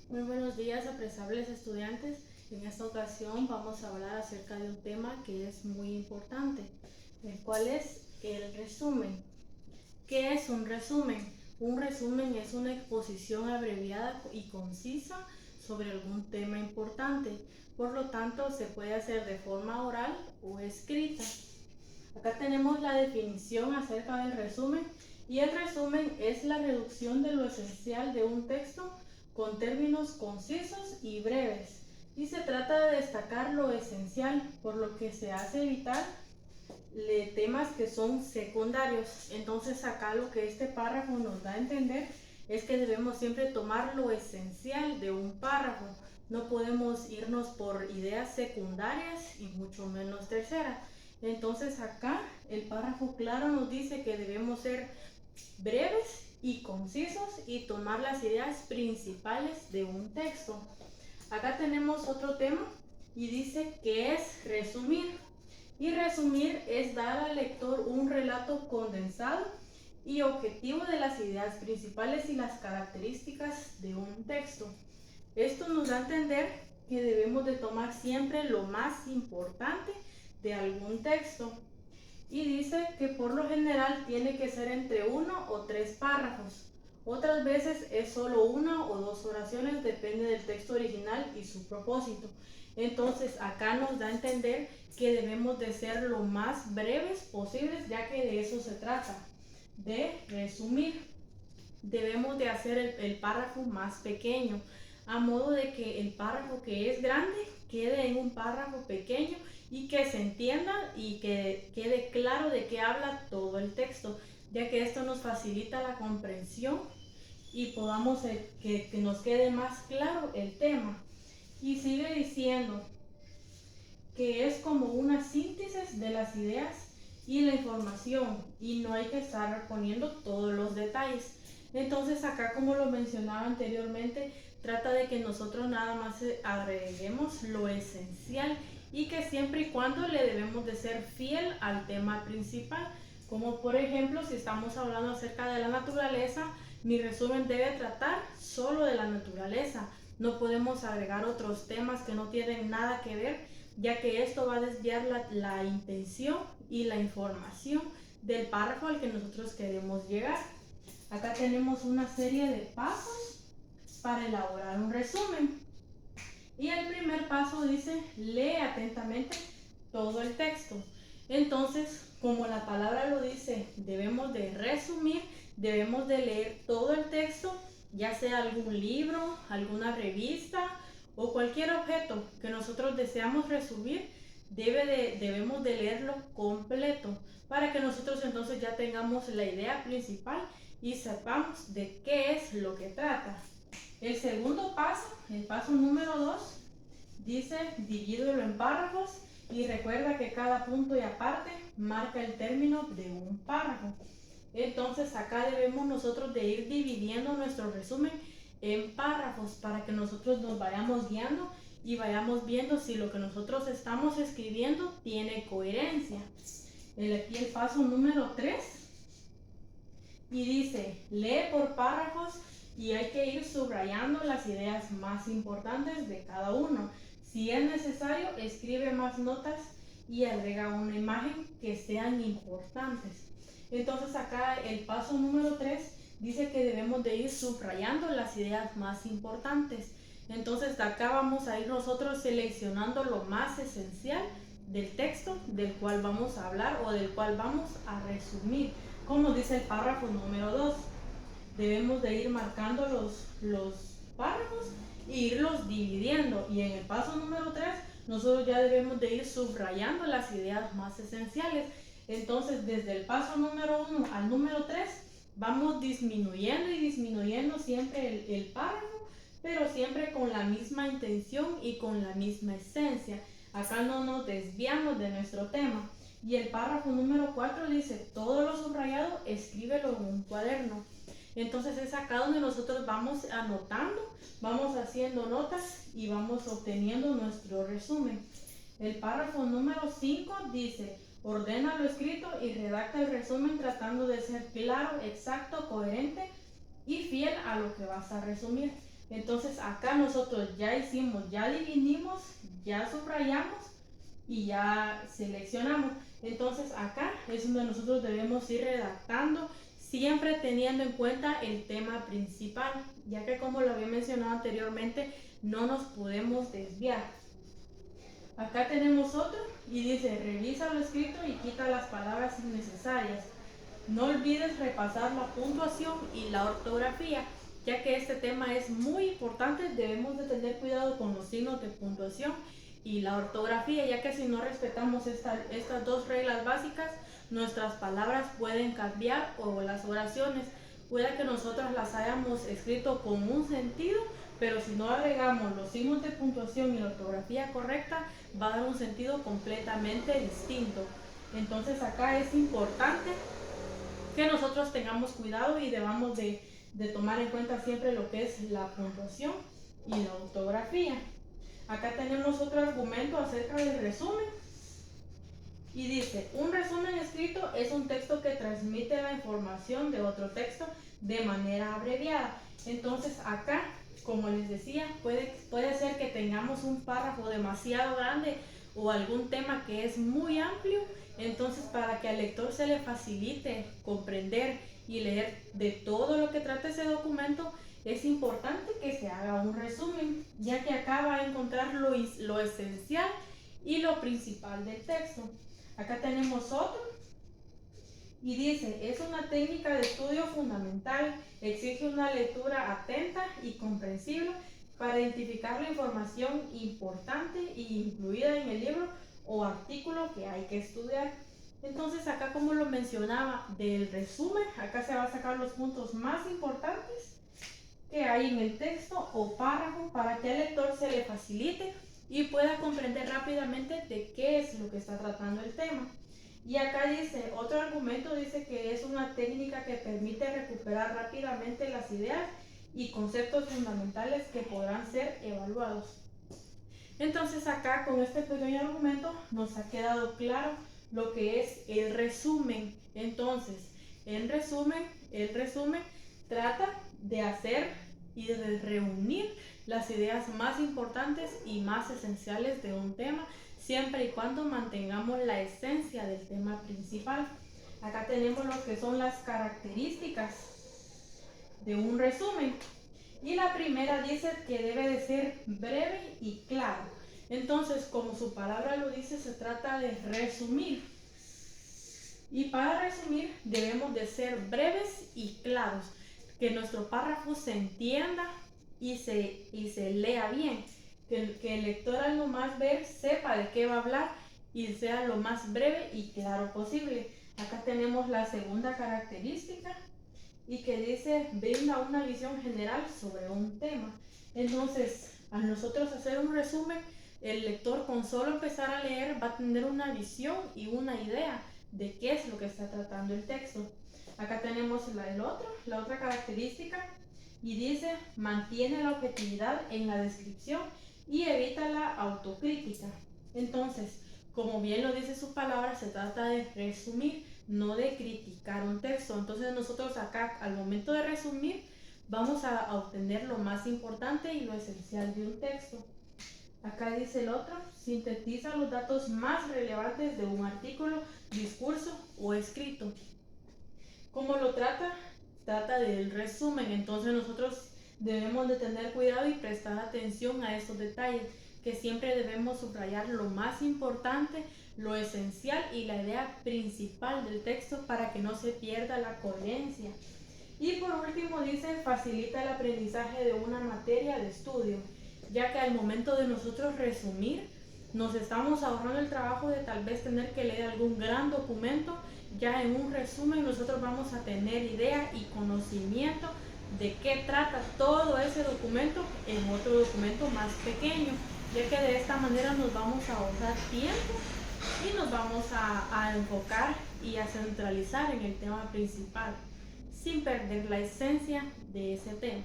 Muy buenos días, apresables estudiantes. En esta ocasión vamos a hablar acerca de un tema que es muy importante, el cual es el resumen. ¿Qué es un resumen? Un resumen es una exposición abreviada y concisa sobre algún tema importante. Por lo tanto, se puede hacer de forma oral o escrita. Acá tenemos la definición acerca del resumen, y el resumen es la reducción de lo esencial de un texto con términos concisos y breves, y se trata de destacar lo esencial, por lo que se hace evitar temas que son secundarios. Entonces acá lo que este párrafo nos da a entender es que debemos siempre tomar lo esencial de un párrafo. No podemos irnos por ideas secundarias y mucho menos terceras. Entonces acá el párrafo claro nos dice que debemos ser breves y concisos y tomar las ideas principales de un texto. Acá tenemos otro tema y dice que es resumir. Y resumir es dar al lector un relato condensado y objetivo de las ideas principales y las características de un texto. Esto nos da a entender que debemos de tomar siempre lo más importante de algún texto. Y dice que por lo general tiene que ser entre 1 o 3 párrafos. Otras veces es solo 1 o 2 oraciones, depende del texto original y su propósito. Entonces acá nos da a entender que debemos de ser lo más breves posibles, ya que de eso se trata, de resumir. Debemos de hacer el párrafo más pequeño, a modo de que el párrafo que es grande quede en un párrafo pequeño y que se entienda y que quede claro de qué habla todo el texto, ya que esto nos facilita la comprensión y podamos que nos quede más claro el tema. Y sigue diciendo que es como una síntesis de las ideas y la información, y no hay que estar poniendo todos los detalles. Entonces acá, como lo mencionaba anteriormente, trata de que nosotros nada más agreguemos lo esencial, y que siempre y cuando le debemos de ser fiel al tema principal. Como por ejemplo, si estamos hablando acerca de la naturaleza, mi resumen debe tratar solo de la naturaleza. No podemos agregar otros temas que no tienen nada que ver, ya que esto va a desviar la intención y la información del párrafo al que nosotros queremos llegar. Acá tenemos una serie de pasos para elaborar un resumen. Y el primer paso dice: lee atentamente todo el texto. Entonces, como la palabra lo dice, debemos de resumir, debemos de leer todo el texto, ya sea algún libro, alguna revista o cualquier objeto que nosotros deseamos resumir. Debemos de leerlo completo, para que nosotros entonces ya tengamos la idea principal y sepamos de qué es lo que trata. El segundo paso, el paso número 2, dice: divídelo en párrafos y recuerda que cada punto y aparte marca el término de un párrafo. Entonces acá debemos nosotros de ir dividiendo nuestro resumen en párrafos, para que nosotros nos vayamos guiando y vayamos viendo si lo que nosotros estamos escribiendo tiene coherencia. Aquí el paso número 3 y dice: lee por párrafos y hay que ir subrayando las ideas más importantes de cada uno. Si es necesario, escribe más notas y agrega una imagen que sean importantes. Entonces acá el paso número 3 dice que debemos de ir subrayando las ideas más importantes. Entonces de acá vamos a ir nosotros seleccionando lo más esencial del texto del cual vamos a hablar o del cual vamos a resumir. Como dice el párrafo número 2, debemos de ir marcando los párrafos e irlos dividiendo. Y en el paso número 3, nosotros ya debemos de ir subrayando las ideas más esenciales. Entonces, desde el paso número 1 al número 3, vamos disminuyendo y disminuyendo siempre el párrafo, pero siempre con la misma intención y con la misma esencia. Acá no nos desviamos de nuestro tema. Y el párrafo número 4 dice: todo lo subrayado escríbelo en un cuaderno. Entonces es acá donde nosotros vamos anotando, vamos haciendo notas y vamos obteniendo nuestro resumen. El párrafo número 5 dice: ordena lo escrito y redacta el resumen tratando de ser claro, exacto, coherente y fiel a lo que vas a resumir. Entonces acá nosotros ya hicimos, ya dividimos, ya subrayamos y ya seleccionamos. Entonces acá es donde nosotros debemos ir redactando, siempre teniendo en cuenta el tema principal, ya que como lo había mencionado anteriormente, no nos podemos desviar. Acá tenemos otro y dice, revisa lo escrito y quita las palabras innecesarias. No olvides repasar la puntuación y la ortografía, ya que este tema es muy importante. Debemos de tener cuidado con los signos de puntuación y la ortografía, ya que si no respetamos estas dos reglas básicas, nuestras palabras pueden cambiar o las oraciones. Puede que nosotros las hayamos escrito con un sentido, pero si no agregamos los signos de puntuación y la ortografía correcta, va a dar un sentido completamente distinto. Entonces acá es importante que nosotros tengamos cuidado y debamos de tomar en cuenta siempre lo que es la puntuación y la ortografía. Acá tenemos otro argumento acerca del resumen y dice, un resumen escrito es un texto que transmite la información de otro texto de manera abreviada. Entonces acá, como les decía, puede ser que tengamos un párrafo demasiado grande o algún tema que es muy amplio. Entonces, para que al lector se le facilite comprender y leer de todo lo que trata ese documento, es importante que se haga un resumen, ya que acá va a encontrar lo esencial y lo principal del texto. Acá tenemos otro y dice, es una técnica de estudio fundamental, exige una lectura atenta y comprensible para identificar la información importante y incluida en el libro o artículo que hay que estudiar. Entonces acá, como lo mencionaba, del resumen, acá se va a sacar los puntos más importantes que hay en el texto o párrafo para que al lector se le facilite y pueda comprender rápidamente de qué es lo que está tratando el tema. Y acá dice, otro argumento dice que es una técnica que permite recuperar rápidamente las ideas y conceptos fundamentales que podrán ser evaluados. Entonces acá con este pequeño argumento nos ha quedado claro lo que es el resumen. Entonces, el resumen trata de hacer y de reunir las ideas más importantes y más esenciales de un tema, siempre y cuando mantengamos la esencia del tema principal. Acá tenemos lo que son las características de un resumen. Y la primera dice que debe de ser breve y claro. Entonces, como su palabra lo dice, se trata de resumir. Y para resumir debemos de ser breves y claros, que nuestro párrafo se entienda y se lea bien, que el lector al nomás ver sepa de qué va a hablar y sea lo más breve y claro posible. Acá tenemos la segunda característica y que dice, brinda una visión general sobre un tema. Entonces, al nosotros hacer un resumen, el lector con solo empezar a leer va a tener una visión y una idea de qué es lo que está tratando el texto. Acá tenemos la otra característica y dice, mantiene la objetividad en la descripción y evita la autocrítica. Entonces, como bien lo dice su palabra, se trata de resumir, no de criticar un texto. Entonces nosotros acá, al momento de resumir, vamos a obtener lo más importante y lo esencial de un texto. Acá dice el otro, sintetiza los datos más relevantes de un artículo, discurso o escrito. ¿Cómo lo trata? Trata del resumen. Entonces nosotros debemos de tener cuidado y prestar atención a estos detalles, que siempre debemos subrayar lo más importante, lo esencial y la idea principal del texto para que no se pierda la coherencia. Y por último dice, facilita el aprendizaje de una materia de estudio, ya que al momento de nosotros resumir, nos estamos ahorrando el trabajo de tal vez tener que leer algún gran documento. Ya en un resumen nosotros vamos a tener idea y conocimiento de qué trata todo ese documento en otro documento más pequeño, ya que de esta manera nos vamos a ahorrar tiempo y nos vamos a enfocar y a centralizar en el tema principal sin perder la esencia de ese tema.